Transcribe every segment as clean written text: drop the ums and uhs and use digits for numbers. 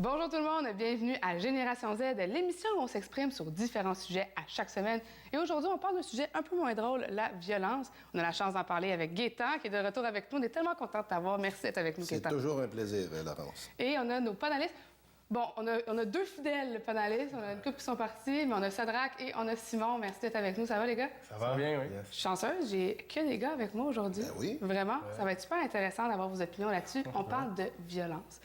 Bonjour tout le monde, bienvenue à Génération Z, l'émission où on s'exprime sur différents sujets à chaque semaine. Et aujourd'hui, on parle d'un sujet un peu moins drôle, la violence. On a la chance d'en parler avec Gaétan, qui est de retour avec nous. On est tellement contents de t'avoir. Merci d'être avec nous, Gaétan. C'est toujours un plaisir, Laurence. Et on a nos panélistes. Bon, on a deux fidèles panélistes. On a une couple qui sont partis, mais on a Sadrac et on a Simon. Merci d'être avec nous. Ça va, les gars? Ça va bien, oui. Je suis chanceuse, j'ai que des gars avec moi aujourd'hui. Ben oui. Vraiment, ça va être super intéressant d'avoir vos opinions là-dessus. On parle de violence.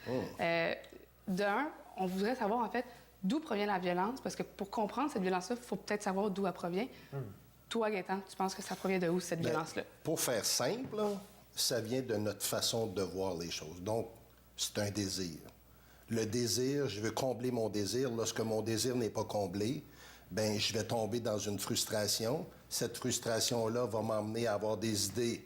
D'un, on voudrait savoir, en fait, d'où provient la violence, parce que pour comprendre cette violence-là, il faut peut-être savoir d'où elle provient. Toi, Gaétan, tu penses que ça provient de où, cette violence-là? Pour faire simple, ça vient de notre façon de voir les choses. Donc, c'est un désir. Le désir, je veux combler mon désir. Lorsque mon désir n'est pas comblé, ben je vais tomber dans une frustration. Cette frustration-là va m'emmener à avoir des idées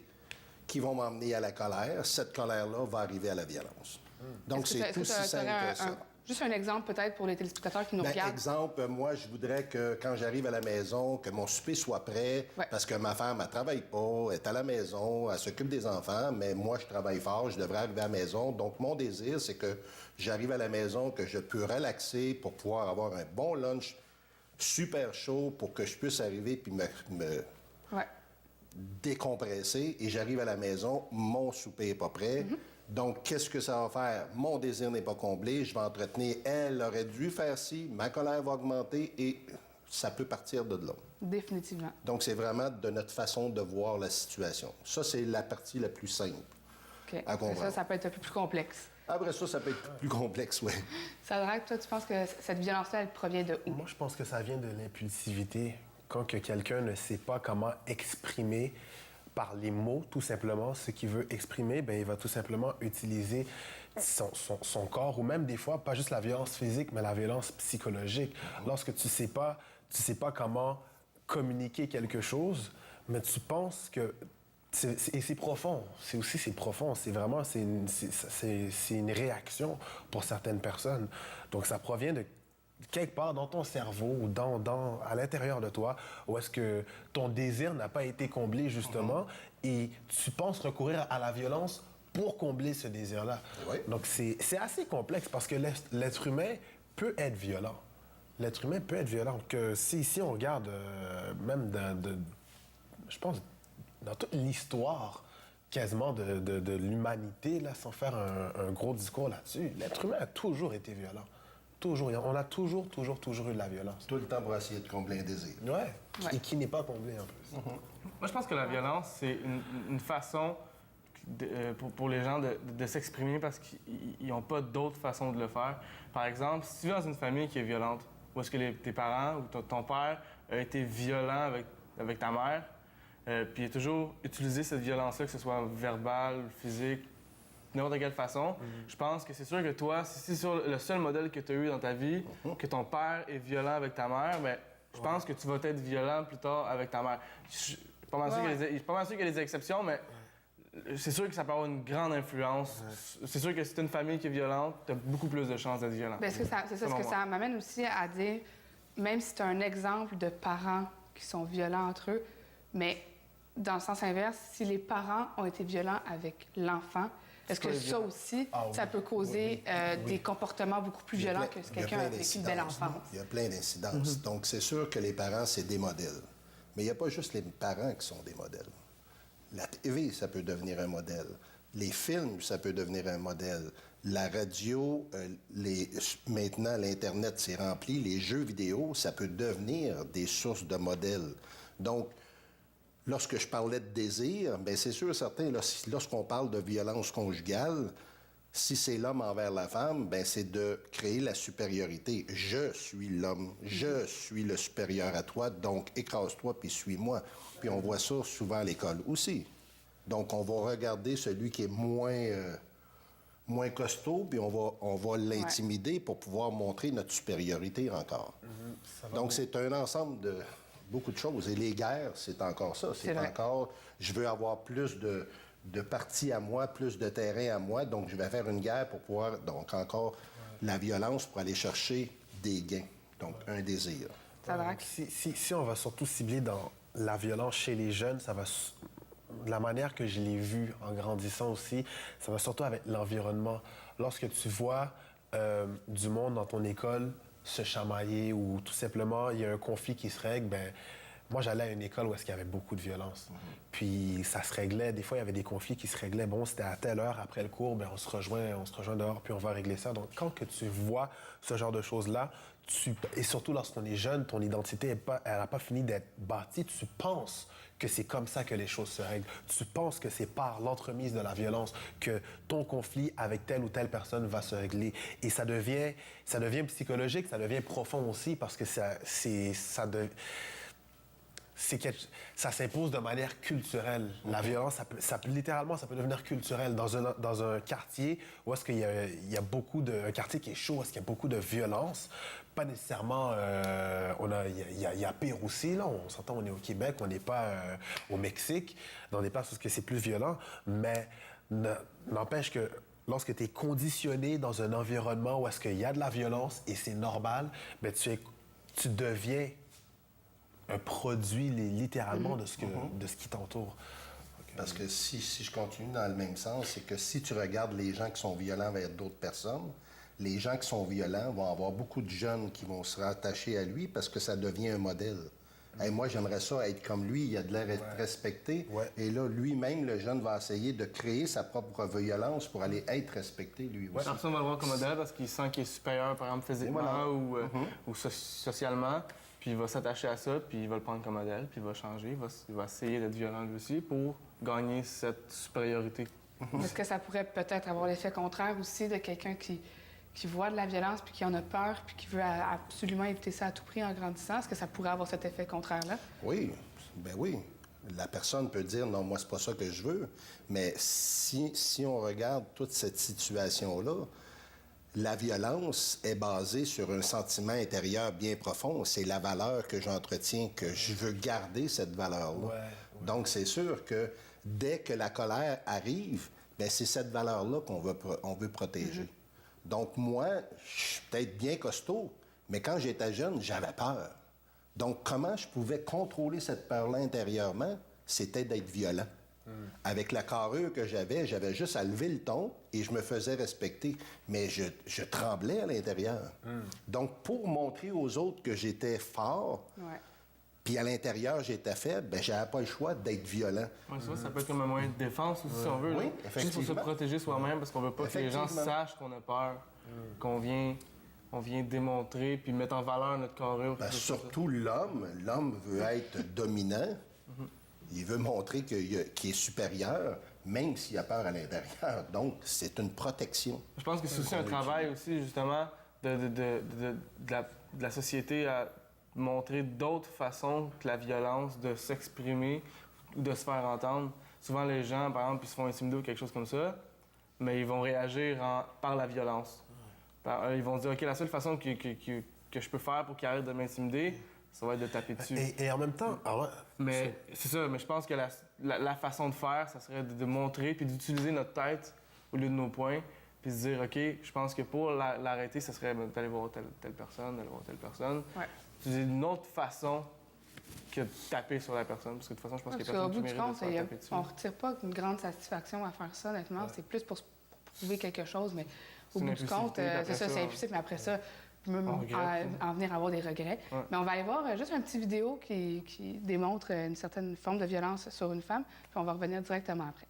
qui vont m'emmener à la colère. Cette colère-là va arriver à la violence. Donc, c'est aussi simple que ça. Juste un exemple, peut-être, pour les téléspectateurs qui nous regardent. Exemple, moi, je voudrais que quand j'arrive à la maison, que mon souper soit prêt, parce que ma femme, elle travaille pas, elle est à la maison, elle s'occupe des enfants, mais moi, je travaille fort, je devrais arriver à la maison. Donc, mon désir, c'est que j'arrive à la maison, que je peux relaxer pour pouvoir avoir un bon lunch super chaud pour que je puisse arriver puis me décompresser et j'arrive à la maison, mon souper n'est pas prêt. Donc, qu'est-ce que ça va faire? Mon désir n'est pas comblé, je vais entretenir, elle aurait dû faire ci, ma colère va augmenter et ça peut partir de là. Définitivement. Donc, c'est vraiment de notre façon de voir la situation. Ça, c'est la partie la plus simple à comprendre. Ça peut être un peu plus complexe. Après ça peut être plus complexe, oui. Sadrac, toi, tu penses que cette violence-là, elle provient de où? Moi, je pense que ça vient de l'impulsivité. Quand que quelqu'un ne sait pas comment exprimer par les mots, tout simplement, ce qu'il veut exprimer, bien, il va tout simplement utiliser son corps, ou même des fois, pas juste la violence physique, mais la violence psychologique. Lorsque tu sais pas comment communiquer quelque chose, mais tu penses que... Et c'est profond, c'est profond, c'est vraiment, c'est une réaction pour certaines personnes. Donc, ça provient de quelque part dans ton cerveau ou à l'intérieur de toi, où est-ce que ton désir n'a pas été comblé, justement, et tu penses recourir à la violence pour combler ce désir-là. Oui. Donc, c'est assez complexe parce que l'être humain peut être violent. L'être humain peut être violent. Que si on regarde même je pense, dans toute l'histoire quasiment de l'humanité, là, sans faire un gros discours là-dessus, l'être humain a toujours été violent. Toujours. On a toujours eu de la violence. Tout le temps pour essayer de combler un désir. Ouais. Et qui n'est pas comblé, en plus. Moi, je pense que la violence, c'est une façon pour les gens de s'exprimer parce qu'ils n'ont pas d'autre façon de le faire. Par exemple, si tu vis dans une famille qui est violente, où est-ce que tes parents ou ton père a été violent avec ta mère, puis il a toujours utilisé cette violence-là, que ce soit verbale, physique, n'importe quelle façon. Je pense que c'est sûr que toi, si c'est sur le seul modèle que tu as eu dans ta vie, que ton père est violent avec ta mère, bien, je pense que tu vas être violent plus tard avec ta mère. Je suis pas mal sûr qu'il y a des exceptions, mais c'est sûr que ça peut avoir une grande influence. C'est sûr que si tu as une famille qui est violente, tu as beaucoup plus de chances d'être violent. Bien, c'est ça, ce que ça m'amène aussi à dire, même si tu as un exemple de parents qui sont violents entre eux, mais dans le sens inverse, si les parents ont été violents avec l'enfant, est-ce que ça aussi, ça peut causer des comportements beaucoup plus violents que quelqu'un avec une belle enfance? Il y a plein d'incidences. Donc, c'est sûr que les parents, c'est des modèles. Mais il n'y a pas juste les parents qui sont des modèles. La TV, ça peut devenir un modèle. Les films, ça peut devenir un modèle. La radio, maintenant, l'Internet s'est rempli. Les jeux vidéo, ça peut devenir des sources de modèles. Donc, lorsque je parlais de désir, bien, c'est sûr et certain, lorsqu'on parle de violence conjugale, si c'est l'homme envers la femme, bien, c'est de créer la supériorité. Je suis l'homme, je suis le supérieur à toi, donc écrase-toi puis suis-moi. Puis on voit ça souvent à l'école aussi. Donc on va regarder celui qui est moins costaud, puis on va l'intimider pour pouvoir montrer notre supériorité encore. Donc c'est un ensemble de beaucoup de choses. Et les guerres, c'est encore ça. C'est encore, je veux avoir plus de parties à moi, plus de terrain à moi, donc je vais faire une guerre pour pouvoir, donc encore la violence pour aller chercher des gains. Donc un désir. Si on va surtout cibler dans la violence chez les jeunes, ça va... De la manière que je l'ai vu en grandissant aussi, ça va surtout avec l'environnement. Lorsque tu vois du monde dans ton école se chamailler ou tout simplement il y a un conflit qui se règle, ben moi j'allais à une école où est-ce qu'il y avait beaucoup de violence. Puis ça se réglait, des fois il y avait des conflits qui se réglaient, bon c'était à telle heure après le cours, ben on se rejoint dehors puis on va régler ça. Donc quand que tu vois ce genre de choses-là, et surtout lorsqu'on est jeune, ton identité elle n'a pas fini d'être bâtie, tu penses que c'est comme ça que les choses se règlent. Tu penses que c'est par l'entremise de la violence que ton conflit avec telle ou telle personne va se régler. Et ça devient psychologique, ça devient profond aussi parce que ça s'impose de manière culturelle. La violence, littéralement, ça peut devenir culturel. Dans un quartier où est-ce qu'il y a beaucoup un quartier qui est chaud, où est-ce qu'il y a beaucoup de violence, pas nécessairement... il y a pire aussi, là. On s'entend, on est au Québec, on n'est pas au Mexique, dans des places où c'est plus violent, mais n'empêche que lorsque tu es conditionné dans un environnement où est-ce qu'il y a de la violence et c'est normal, bien, tu deviens un produit littéralement de ce qui t'entoure. Parce que si je continue dans le même sens, c'est que si tu regardes les gens qui sont violents vers d'autres personnes, les gens qui sont violents vont avoir beaucoup de jeunes qui vont se rattacher à lui parce que ça devient un modèle. Hey, moi, j'aimerais ça être comme lui, il a de l'air d'être respecté. Ouais. Et là, lui-même, le jeune va essayer de créer sa propre violence pour aller être respecté, lui aussi. La personne va le voir comme modèle parce qu'il sent qu'il est supérieur, par exemple, physiquement ou socialement. Puis il va s'attacher à ça, puis il va le prendre comme modèle, puis il va changer, il va essayer d'être violent lui aussi pour gagner cette supériorité. Est-ce que ça pourrait peut-être avoir l'effet contraire aussi de quelqu'un qui voit de la violence, puis qui en a peur, puis qui veut absolument éviter ça à tout prix en grandissant? Est-ce que ça pourrait avoir cet effet contraire-là? Oui, ben oui. La personne peut dire « Non, moi, c'est pas ça que je veux », mais si on regarde toute cette situation-là, la violence est basée sur un sentiment intérieur bien profond. C'est la valeur que j'entretiens, que je veux garder cette valeur-là. Ouais. Donc, c'est sûr que dès que la colère arrive, bien, c'est cette valeur-là qu'on veut protéger. Donc, moi, je suis peut-être bien costaud, mais quand j'étais jeune, j'avais peur. Donc, comment je pouvais contrôler cette peur-là intérieurement? C'était d'être violent. Avec la carrure que j'avais juste à lever le ton et je me faisais respecter. Mais je tremblais à l'intérieur. Donc, pour montrer aux autres que j'étais fort, puis à l'intérieur, j'étais faible, bien, j'avais pas le choix d'être violent. Oui, ça peut être comme un moyen de défense aussi, si on veut. Oui, juste pour se protéger soi-même, parce qu'on veut pas que les gens sachent qu'on a peur, qu'on vient démontrer puis mettre en valeur notre carrure. Ben, surtout l'homme. L'homme veut être dominant. Il veut montrer qu'il est supérieur, même s'il a peur à l'intérieur. Donc, c'est une protection. Je pense que c'est aussi un travail aussi, justement, de la société à montrer d'autres façons que la violence de s'exprimer ou de se faire entendre. Souvent, les gens, par exemple, ils se font intimider ou quelque chose comme ça, mais ils vont réagir par la violence. Ils vont se dire, OK, la seule façon que je peux faire pour qu'ils arrêtent de m'intimider, ça va être de taper dessus. Et en même temps... Mais c'est ça, mais je pense que la façon de faire, ça serait de montrer puis d'utiliser notre tête au lieu de nos poings, puis de se dire, OK, je pense que pour l'arrêter, ça serait d'aller voir telle personne, d'aller voir telle personne. Ouais. Utiliser une autre façon que de taper sur la personne, parce que de toute façon, je pense qu'il y a personne qui mérite de se faire taper dessus. On ne retire pas une grande satisfaction à faire ça, honnêtement. Ouais. C'est plus pour prouver quelque chose, mais au bout du compte, c'est ça, c'est impulsif, mais après ça... en venir à avoir des regrets. Ouais. Mais on va aller voir juste une petite vidéo qui démontre une certaine forme de violence sur une femme, puis on va revenir directement après.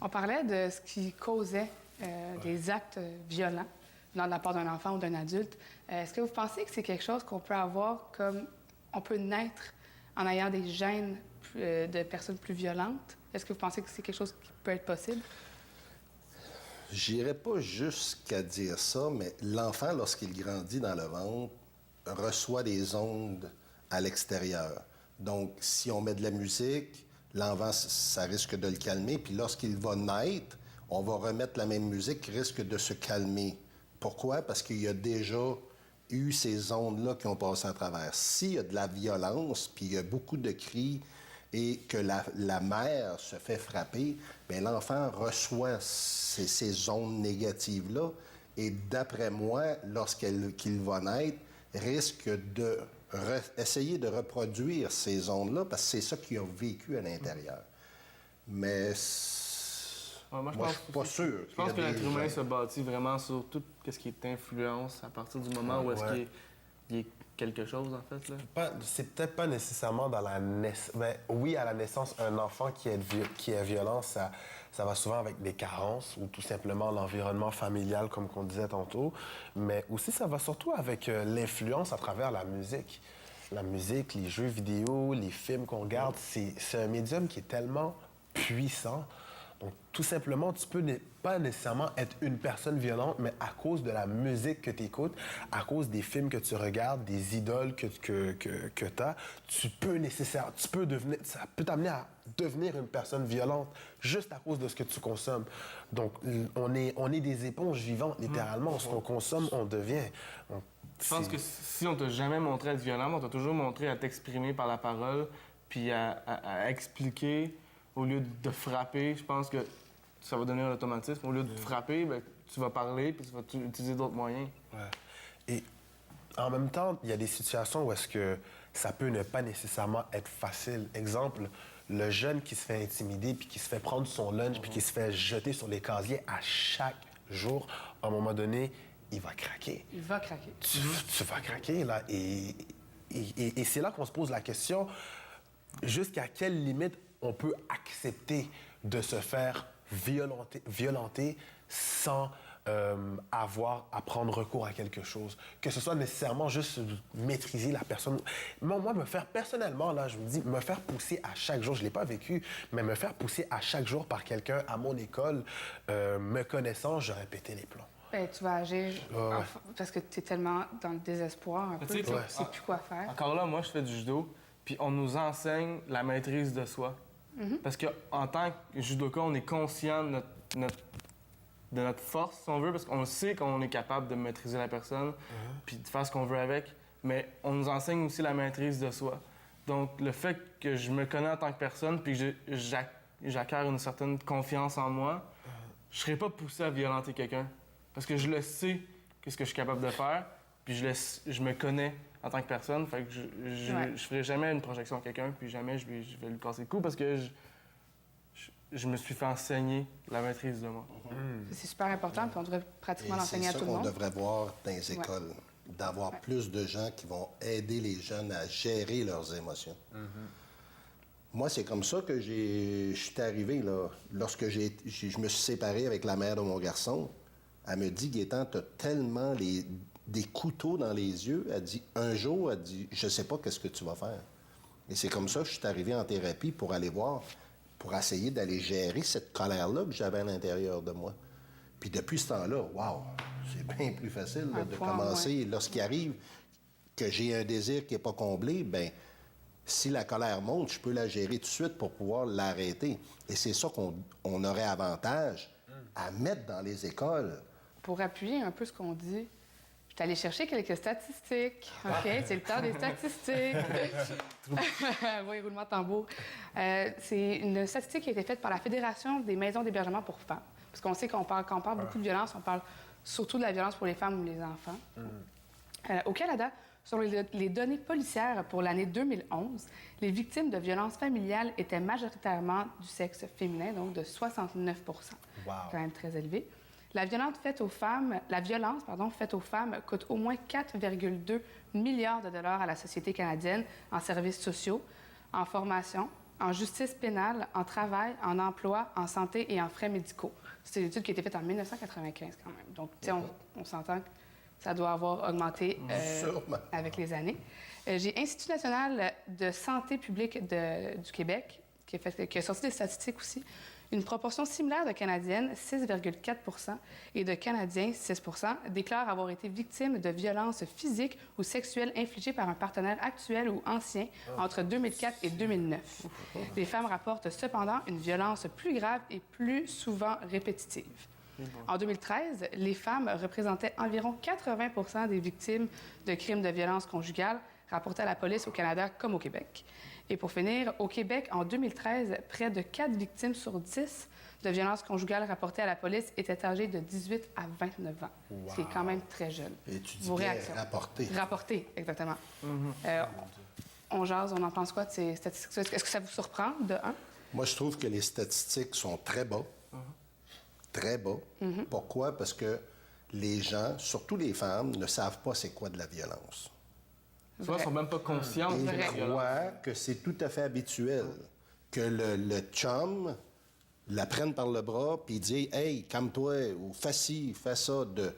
On parlait de ce qui causait des actes violents de la part d'un enfant ou d'un adulte. Est-ce que vous pensez que c'est quelque chose qu'on peut avoir comme... On peut naître en ayant des gènes de personnes plus violentes? Est-ce que vous pensez que c'est quelque chose qui peut être possible? J'irais pas jusqu'à dire ça, mais l'enfant, lorsqu'il grandit dans le ventre, reçoit des ondes à l'extérieur. Donc, si on met de la musique, l'enfant, ça risque de le calmer. Puis lorsqu'il va naître, on va remettre la même musique qui risque de se calmer. Pourquoi? Parce qu'il y a déjà eu ces ondes-là qui ont passé à travers. S'il y a de la violence, puis il y a beaucoup de cris et que la mère se fait frapper, bien, l'enfant reçoit ces ondes négatives-là. Et d'après moi, qu'il va naître, risque de essayer de reproduire ces ondes-là parce que c'est ça qu'il a vécu à l'intérieur. Mais Ouais, moi, je suis pas sûr. Je pense que l'être humain se bâtit vraiment sur tout ce qui est influence à partir du moment où est-ce qu'il y a quelque chose, en fait. Là. C'est peut-être pas nécessairement dans la naissance. Ben, oui, à la naissance, un enfant qui est violent, ça va souvent avec des carences ou tout simplement l'environnement familial, comme on disait tantôt. Mais aussi, ça va surtout avec l'influence à travers la musique. La musique, les jeux vidéo, les films qu'on regarde, c'est un médium qui est tellement puissant. Donc, tout simplement, tu peux pas nécessairement être une personne violente, mais à cause de la musique que tu écoutes, à cause des films que tu regardes, des idoles que tu as, ça peut t'amener à devenir une personne violente juste à cause de ce que tu consommes. Donc, on est des éponges vivantes, littéralement. Ce qu'on consomme, on devient. Je pense que si on t'a jamais montré à être violent, on t'a toujours montré à t'exprimer par la parole, puis à expliquer. Au lieu de frapper, je pense que ça va donner un automatisme. Au lieu de frapper, bien, tu vas parler puis tu vas utiliser d'autres moyens. Ouais. Et en même temps, il y a des situations où est-ce que ça peut ne pas nécessairement être facile. Exemple, le jeune qui se fait intimider puis qui se fait prendre son lunch puis qui se fait jeter sur les casiers à chaque jour, à un moment donné, il va craquer. Il va craquer. Tu vas craquer, là. Et c'est là qu'on se pose la question, jusqu'à quelle limite on peut accepter de se faire violenter sans avoir à prendre recours à quelque chose. Que ce soit nécessairement juste maîtriser la personne. Moi, personnellement, là, je me dis, me faire pousser à chaque jour, je ne l'ai pas vécu, mais me faire pousser à chaque jour par quelqu'un à mon école, me connaissant, j'aurais pété les plombs. Ben, tu vas agir parce que tu es tellement dans le désespoir un peu, tu sais plus quoi faire. Encore là, moi, je fais du judo, puis on nous enseigne la maîtrise de soi. Parce qu'en tant que judoka, on est conscient de notre force, si on veut, parce qu'on sait qu'on est capable de maîtriser la personne puis de faire ce qu'on veut avec, mais on nous enseigne aussi la maîtrise de soi. Donc, le fait que je me connais en tant que personne puis que j'acquiert une certaine confiance en moi, je serais pas poussé à violenter quelqu'un. Parce que je le sais, qu'est-ce que je suis capable de faire, puis je me connais en tant que personne, fait que je ferai jamais une projection à quelqu'un, puis jamais je vais lui casser le cou parce que je me suis fait enseigner la maîtrise de moi. C'est super important, puis on devrait pratiquement l'enseigner à tout le monde. C'est ça qu'on devrait voir dans les écoles, d'avoir plus de gens qui vont aider les jeunes à gérer leurs émotions. Moi, c'est comme ça que je suis arrivé, là. Lorsque je me suis séparé avec la mère de mon garçon, elle me dit, Gaétan, t'as tellement des couteaux dans les yeux. Elle dit, un jour, elle dit, je sais pas qu'est-ce que tu vas faire. Et c'est comme ça que je suis arrivé en thérapie pour aller voir, pour essayer d'aller gérer cette colère-là que j'avais à l'intérieur de moi. Puis depuis ce temps-là, wow, c'est bien plus facile là, de commencer. Lorsqu'il arrive que j'ai un désir qui n'est pas comblé, bien, si la colère monte, je peux la gérer tout de suite pour pouvoir l'arrêter. Et c'est ça qu'on aurait avantage à mettre dans les écoles. Pour appuyer un peu ce qu'on dit, je suis allée chercher quelques statistiques. OK, c'est le temps des statistiques. Oui, roulement de tambour. C'est une statistique qui a été faite par la Fédération des maisons d'hébergement pour femmes. Parce qu'on sait quand on parle beaucoup de violence, on parle surtout de la violence pour les femmes ou les enfants. Au Canada, selon les données policières pour l'année 2011, les victimes de violences familiales étaient majoritairement du sexe féminin, donc de 69 %. Wow. Quand même très élevé. La violence faite aux femmes coûte au moins 4,2 milliards de dollars à la société canadienne en services sociaux, en formation, en justice pénale, en travail, en emploi, en santé et en frais médicaux. C'est une étude qui a été faite en 1995 quand même. Donc, tu sais, on s'entend que ça doit avoir augmenté avec les années. J'ai Institut national de santé publique du Québec qui a sorti des statistiques aussi. Une proportion similaire de Canadiennes, 6,4 et de Canadiens, 6 déclarent avoir été victimes de violences physiques ou sexuelles infligées par un partenaire actuel ou ancien entre 2004 et 2009. Les femmes rapportent cependant une violence plus grave et plus souvent répétitive. En 2013, les femmes représentaient environ 80 des victimes de crimes de violence conjugale rapportés à la police au Canada comme au Québec. Et pour finir, au Québec, en 2013, près de 4 victimes sur 10 de violences conjugales rapportées à la police étaient âgées de 18 à 29 ans, ce qui est quand même très jeune. Et tu dis Vos bien réactions? rapporter. Rapporté, exactement. On jase, on en pense quoi de ces statistiques? Est-ce que ça vous surprend, de un? Moi, je trouve que les statistiques sont très bas. Très bas. Pourquoi? Parce que les gens, surtout les femmes, ne savent pas c'est quoi de la violence. Soit ils sont même pas conscients Et de la ils violence. croient que c'est tout à fait habituel que le chum la prenne par le bras puis dit « Hey, calme-toi » ou « Fais ci, fais ça », de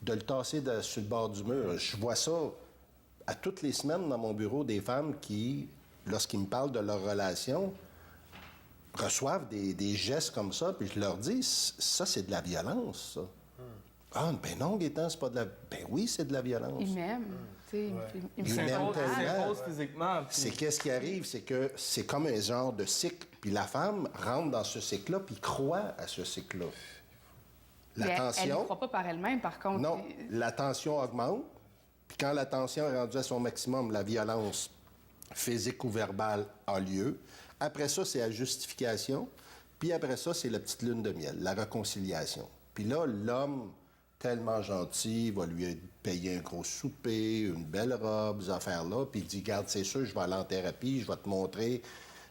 le tasser sur le bord du mur. Je vois ça à toutes les semaines dans mon bureau, des femmes qui, lorsqu'ils me parlent de leur relation, reçoivent des gestes comme ça, puis je leur dis, ça, c'est de la violence, ça. Ah, ben non, Gaétan, c'est pas de la... Ben oui, c'est de la violence. Ils m'aiment, tu sais, ils me Ils font m'aiment mal. tellement. Ils s'imposent physiquement. puis- C'est qu'est-ce qui arrive, c'est que c'est comme un genre de cycle, puis la femme rentre dans ce cycle-là, puis croit à ce cycle-là. Mais La elle ne tension... croit pas par elle-même, par contre. Non, la tension augmente, puis quand la tension est rendue à son maximum, la violence physique ou verbale a lieu. Après ça, c'est la justification, puis après ça, c'est la petite lune de miel, la réconciliation. Puis là, l'homme, tellement gentil, va lui payer un gros souper, une belle robe, ces affaires-là, puis il dit, garde, c'est sûr, je vais aller en thérapie, je vais te montrer.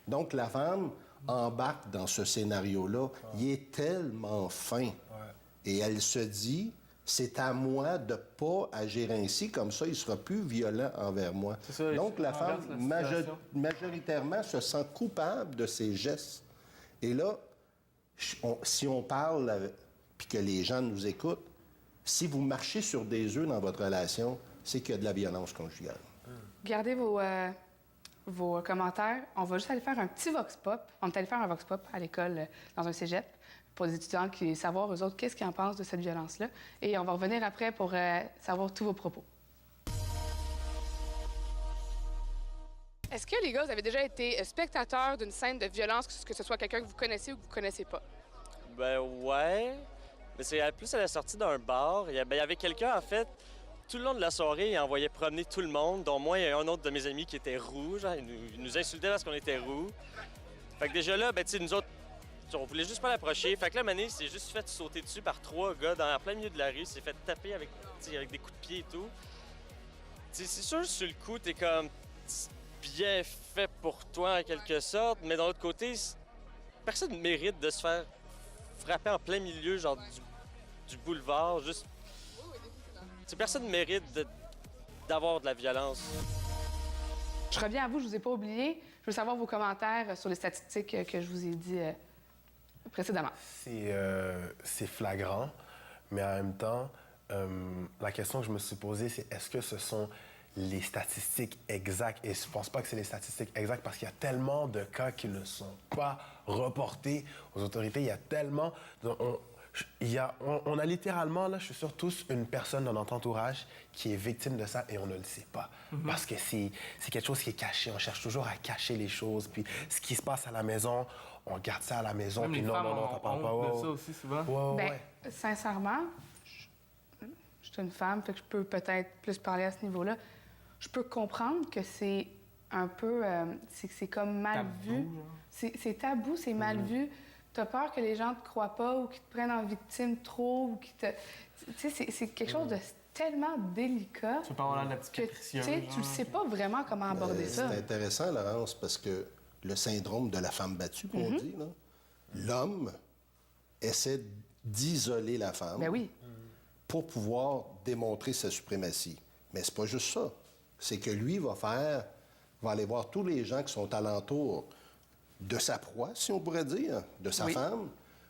Donc, la femme embarque dans ce scénario-là. Il est tellement fin. Et elle se dit, c'est à moi de ne pas agir ainsi, comme ça, il ne sera plus violent envers moi. C'est ça, Donc, la femme, renverse la situation. majoritairement, se sent coupable de ses gestes. Et là, si on parle, puis que les gens nous écoutent, si vous marchez sur des œufs dans votre relation, c'est qu'il y a de la violence conjugale. Gardez vos commentaires. On va juste aller faire un petit vox pop. On est allé faire un vox pop à l'école, dans un cégep, pour des étudiants qui savoir, eux autres, qu'est-ce qu'ils en pensent de cette violence-là. Et on va revenir après pour savoir tous vos propos. Est-ce que, les gars, vous avez déjà été spectateurs d'une scène de violence, que ce soit quelqu'un que vous connaissez ou que vous connaissez pas? Ben ouais. Mais c'est plus à la sortie d'un bar. Il y avait quelqu'un, en fait, tout le long de la soirée, il envoyait promener tout le monde, dont moi et un autre de mes amis qui était roux. Genre, il nous insultait parce qu'on était roux. Fait que déjà là, ben tu sais, nous autres, on voulait juste pas l'approcher. Fait que là, Mané s'est juste fait sauter dessus par 3 gars dans plein milieu de la rue. Il s'est fait taper avec des coups de pied et tout. T'sais, c'est sûr, sur le coup, t'es comme bien fait pour toi en quelque sorte, mais d'un autre côté, personne ne mérite de se faire frapper en plein milieu, genre du boulevard. Juste. T'sais, personne ne mérite d'avoir de la violence. Je reviens à vous, je vous ai pas oublié. Je veux savoir vos commentaires sur les statistiques que je vous ai dit précédemment. C'est flagrant, mais en même temps, la question que je me suis posée, c'est est-ce que ce sont les statistiques exactes? Et je pense pas que c'est les statistiques exactes parce qu'il y a tellement de cas qui ne sont pas reportés aux autorités. Il y a tellement... On a littéralement, là, je suis sûr, tous une personne dans notre entourage qui est victime de ça et on ne le sait pas. Parce que c'est quelque chose qui est caché. On cherche toujours à cacher les choses. Puis ce qui se passe à la maison, on garde ça à la maison. Même Puis les non, femmes non, ont t'en parles pas. honte de ça aussi souvent. Ouais. Ben, sincèrement, je suis une femme, fait que je peux peut-être plus parler à ce niveau-là. Je peux comprendre que c'est un peu... c'est comme mal Tabou, vu. genre. C'est tabou, c'est mal vu. T'as peur que les gens te croient pas ou qu'ils te prennent en victime trop ou qu'ils te... Tu sais, c'est quelque chose de tellement délicat Tu peux pas avoir l'air de la petite que tu capricieuse, sais, tu ne genre. sais pas vraiment comment aborder ça. C'est intéressant, Laurence, parce que le syndrome de la femme battue, qu'on dit, là, l'homme essaie d'isoler la femme Ben oui. pour pouvoir démontrer sa suprématie. Mais c'est pas juste ça. C'est que lui va aller voir tous les gens qui sont alentour de sa proie, si on pourrait dire, de sa Oui. femme,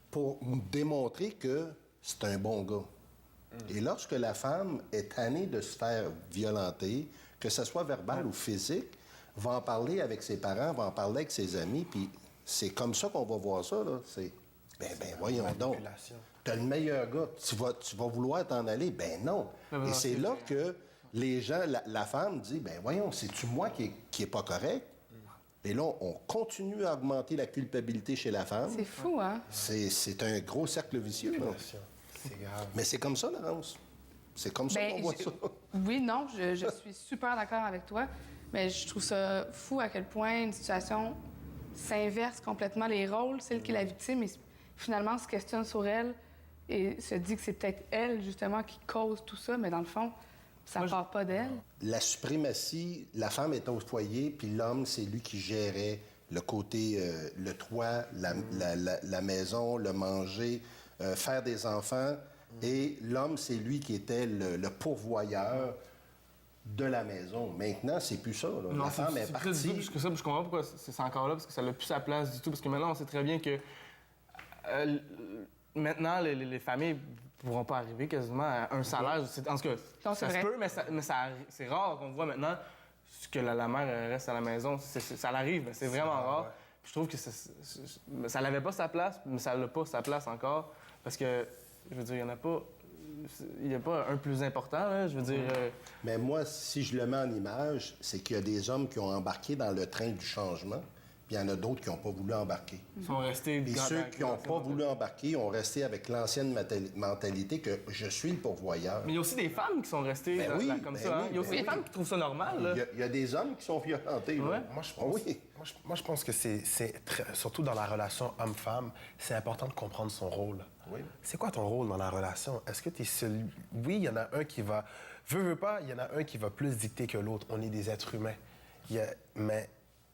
pour démontrer que c'est un bon gars. Et lorsque la femme est tannée de se faire violenter, que ce soit verbal ou physique, va en parler avec ses parents, va en parler avec ses amis, puis c'est comme ça qu'on va voir ça, là. Ben voyons donc. T'as le meilleur gars, tu vas vouloir t'en aller? Ben non. Et c'est là que les gens, la femme dit, ben voyons, c'est-tu moi qui est pas correct? Et là, on continue à augmenter la culpabilité chez la femme. C'est fou, hein? C'est un gros cercle vicieux. Là. C'est grave. Mais c'est comme ça, Laurence. C'est comme ça qu'on voit ça. Oui, non, je suis super d'accord avec toi, mais je trouve ça fou à quel point une situation s'inverse complètement les rôles. Celle qui est la victime, et finalement, se questionne sur elle et se dit que c'est peut-être elle, justement, qui cause tout ça, mais dans le fond, ça ne part pas d'elle. La suprématie, la femme est au foyer, puis l'homme, c'est lui qui gérait le côté, le toit, la maison, le manger, faire des enfants. Et l'homme, c'est lui qui était le pourvoyeur de la maison. Maintenant, c'est plus ça. Là. Non, la femme est partie. Je comprends pourquoi c'est encore là, parce que ça n'a plus sa place du tout. Parce que maintenant, on sait très bien que maintenant, les familles ne pourront pas arriver quasiment à un salaire. En tout cas, non, ça se peut, mais c'est rare qu'on voit maintenant que la mère reste à la maison. Ça l'arrive, mais c'est vraiment rare. Puis je trouve que ça n'avait pas sa place, mais ça n'a pas sa place encore. Parce que, je veux dire, il n'y a pas un plus important, là, je veux dire... Mais moi, si je le mets en image, c'est qu'il y a des hommes qui ont embarqué dans le train du changement, puis il y en a d'autres qui n'ont pas voulu embarquer. Ils sont restés... Et ceux qui n'ont pas voulu embarquer ont resté avec l'ancienne mentalité que je suis le pourvoyeur. Mais il y a aussi des femmes qui sont restées comme ça. Hein? Il y a aussi des femmes qui trouvent ça normal. Là. Il y a des hommes qui sont violentés. Ouais. Moi, je pense que surtout dans la relation homme-femme, c'est important de comprendre son rôle. Oui. C'est quoi ton rôle dans la relation? Est-ce que tu es celui... Oui, il y en a un qui va... Veux pas, il y en a un qui va plus dicter que l'autre. On est des êtres humains. Mais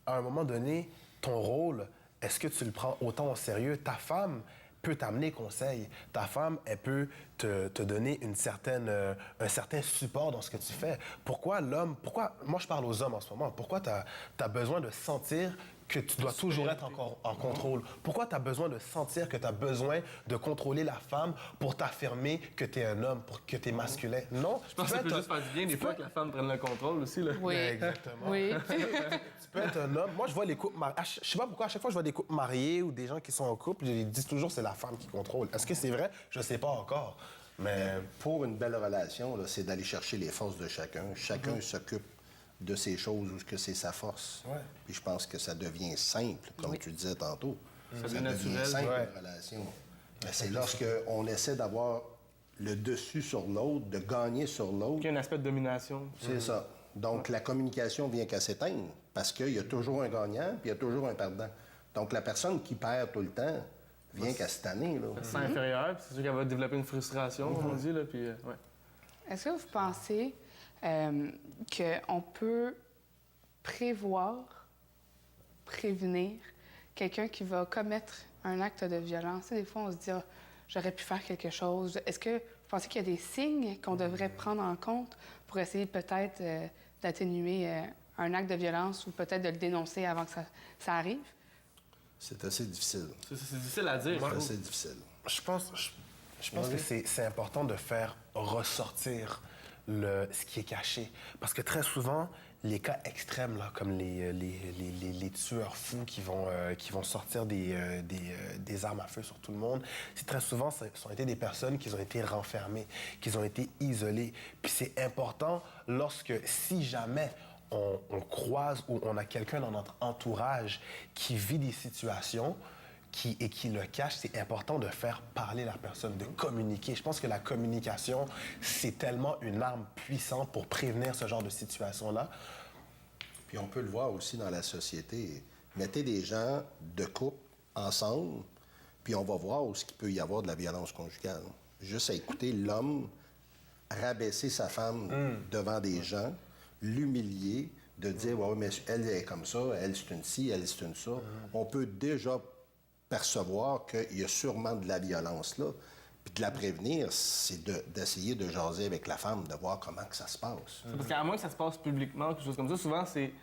à un moment donné, ton rôle, est-ce que tu le prends autant au sérieux? Ta femme peut t'amener conseil. Ta femme, elle peut te donner un certain support dans ce que tu fais. Pourquoi l'homme... Moi, je parle aux hommes en ce moment. Pourquoi tu as besoin de sentir que tu dois toujours être en contrôle? Pourquoi tu as besoin de sentir que tu as besoin de contrôler la femme pour t'affirmer que tu es un homme, pour que tu es masculin? Non. Je pense que ça peut juste faire du bien des fois que la femme prenne le contrôle aussi. Là. Oui. Exactement. Oui. Tu peux être un homme. Moi, je vois les couples mariés. Je sais pas pourquoi, à chaque fois que je vois des couples mariés ou des gens qui sont en couple, ils disent toujours que c'est la femme qui contrôle. Est-ce que c'est vrai? Je sais pas encore. Mais pour une belle relation, là, c'est d'aller chercher les forces de chacun. Chacun s'occupe de ces choses où c'est sa force. Ouais. Puis je pense que ça devient simple, comme tu disais tantôt. Ça devient naturel. simple, une relation. Mais c'est lorsqu'on essaie d'avoir le dessus sur l'autre, de gagner sur l'autre. Il y a un aspect de domination. C'est ça. Donc, la communication vient qu'à s'éteindre parce qu'il y a toujours un gagnant puis il y a toujours un perdant. Donc, la personne qui perd tout le temps vient qu'à se tanner. Elle se sent inférieure, puis c'est sûr qu'elle va développer une frustration, comme on dit. Là, puis, ouais. Est-ce que vous pensez qu'on peut prévenir quelqu'un qui va commettre un acte de violence? Tu sais, des fois, on se dit, j'aurais pu faire quelque chose. Est-ce que vous pensez qu'il y a des signes qu'on devrait prendre en compte pour essayer peut-être d'atténuer un acte de violence ou peut-être de le dénoncer avant que ça arrive? C'est assez difficile. C'est difficile à dire. C'est assez difficile. je pense que c'est important de faire ressortir ce qui est caché. Parce que très souvent, les cas extrêmes, là, comme les tueurs fous qui vont sortir des armes à feu sur tout le monde, c'est très souvent, ce sont été des personnes qui ont été renfermées, qui ont été isolées. Puis c'est important si jamais on croise ou on a quelqu'un dans notre entourage qui vit des situations qui le cache, c'est important de faire parler la personne, de communiquer. Je pense que la communication, c'est tellement une arme puissante pour prévenir ce genre de situation-là. Puis on peut le voir aussi dans la société. Mettez des gens de couple ensemble, puis on va voir où il peut y avoir de la violence conjugale. Juste à écouter l'homme rabaisser sa femme devant des gens, l'humilier, de dire « ouais, mais elle est comme ça, elle c'est une ci, elle c'est une ça ». On peut déjà percevoir qu'il y a sûrement de la violence là. Puis de la prévenir, c'est d'essayer de jaser avec la femme, de voir comment que ça se passe. Parce qu'à moins que ça se passe publiquement, quelque chose comme ça, souvent c'est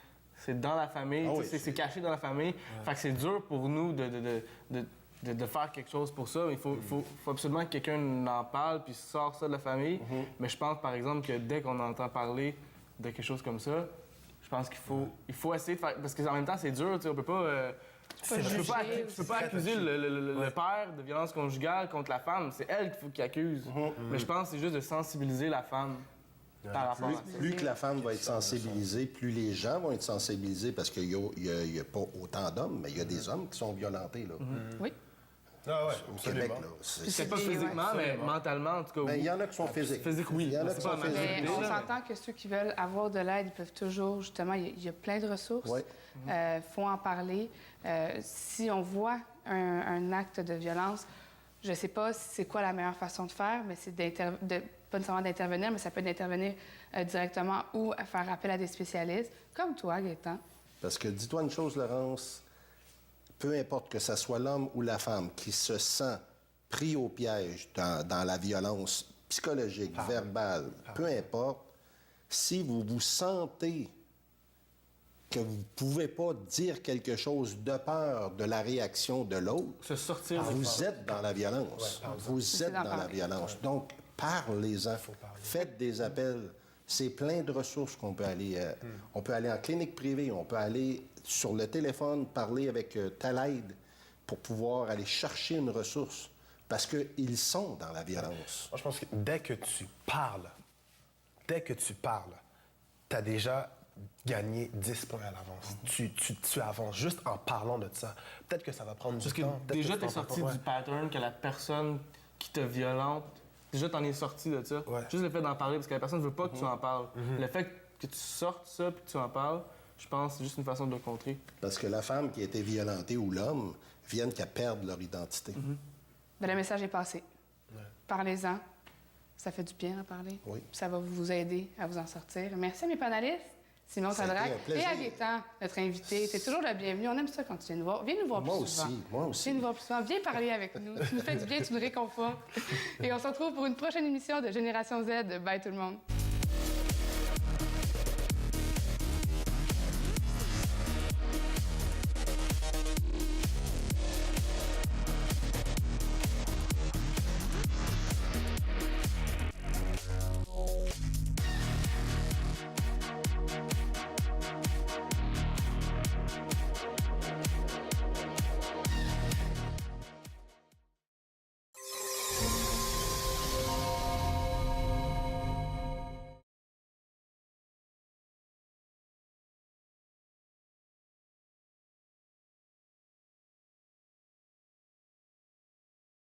dans la famille, c'est caché dans la famille. Fait que c'est dur pour nous de faire quelque chose pour ça. Il faut absolument que quelqu'un en parle puis sort ça de la famille. Mais je pense, par exemple, que dès qu'on entend parler de quelque chose comme ça, je pense qu'il faut essayer de faire... Parce qu'en même temps, c'est dur, tu sais, on peut pas... pas Tu juger peux pas accuser le père de violence conjugale contre la femme. C'est elle qu'il faut qu'il accuse. Mais je pense que c'est juste de sensibiliser la femme par rapport à ça. Plus que la femme va être sensibilisée, plus les gens vont être sensibilisés parce qu'il n'y a pas autant d'hommes, mais il y a des hommes qui sont violentés là. Oui. Ah ouais, Au Québec, là. C'est pas physiquement, mais mentalement, en tout cas. Ben, il y en a qui sont physiques. Physique, oui. Il y en a qui C'est pas sont ma physiques. Mais on s'entend que ceux qui veulent avoir de l'aide, ils peuvent toujours, justement, il y a plein de ressources. Oui. Faut en parler. Si on voit un acte de violence, je ne sais pas si c'est quoi la meilleure façon de faire, mais c'est pas nécessairement d'intervenir, mais ça peut être d'intervenir directement ou faire appel à des spécialistes, comme toi, Gaëtan. Parce que dis-toi une chose, Laurence, peu importe que ce soit l'homme ou la femme qui se sent pris au piège dans la violence psychologique, verbale, peu importe, si vous vous sentez que vous ne pouvez pas dire quelque chose de peur de la réaction de l'autre, Se sortir de vous êtes dans la violence. Vous êtes dans la violence. Donc, parlez-en. Faites des appels. C'est plein de ressources qu'on peut aller. On peut aller en clinique privée, on peut aller sur le téléphone, parler avec telle aide pour pouvoir aller chercher une ressource. Parce qu'ils sont dans la violence. Moi, je pense que dès que tu parles, tu as déjà gagné 10 points à l'avance. Tu avances juste en parlant de ça. Peut-être que ça va prendre Parce du que temps. déjà, t'es sorti du pattern que la personne qui te violente, déjà, t'en es sorti de ça. Ouais. Juste le fait d'en parler, parce que la personne ne veut pas que tu en parles. Le fait que tu sortes ça et que tu en parles, je pense que c'est juste une façon de le contrer. Parce que la femme qui a été violentée ou l'homme viennent qu'à perdre leur identité. Ben, le message est passé. Parlez-en. Ça fait du bien à parler. Oui. Ça va vous aider à vous en sortir. Merci à mes panélistes, Simon Ça a été Sadrac un plaisir. et à Gaëtan, notre invité. C'est toujours le bienvenu. On aime ça quand tu viens nous voir. Viens nous voir Moi plus souvent. aussi, moi aussi. Viens nous voir plus souvent. Viens parler avec nous. Tu nous fais du bien, tu nous réconfortes. Et on se retrouve pour une prochaine émission de Génération Z. Bye tout le monde.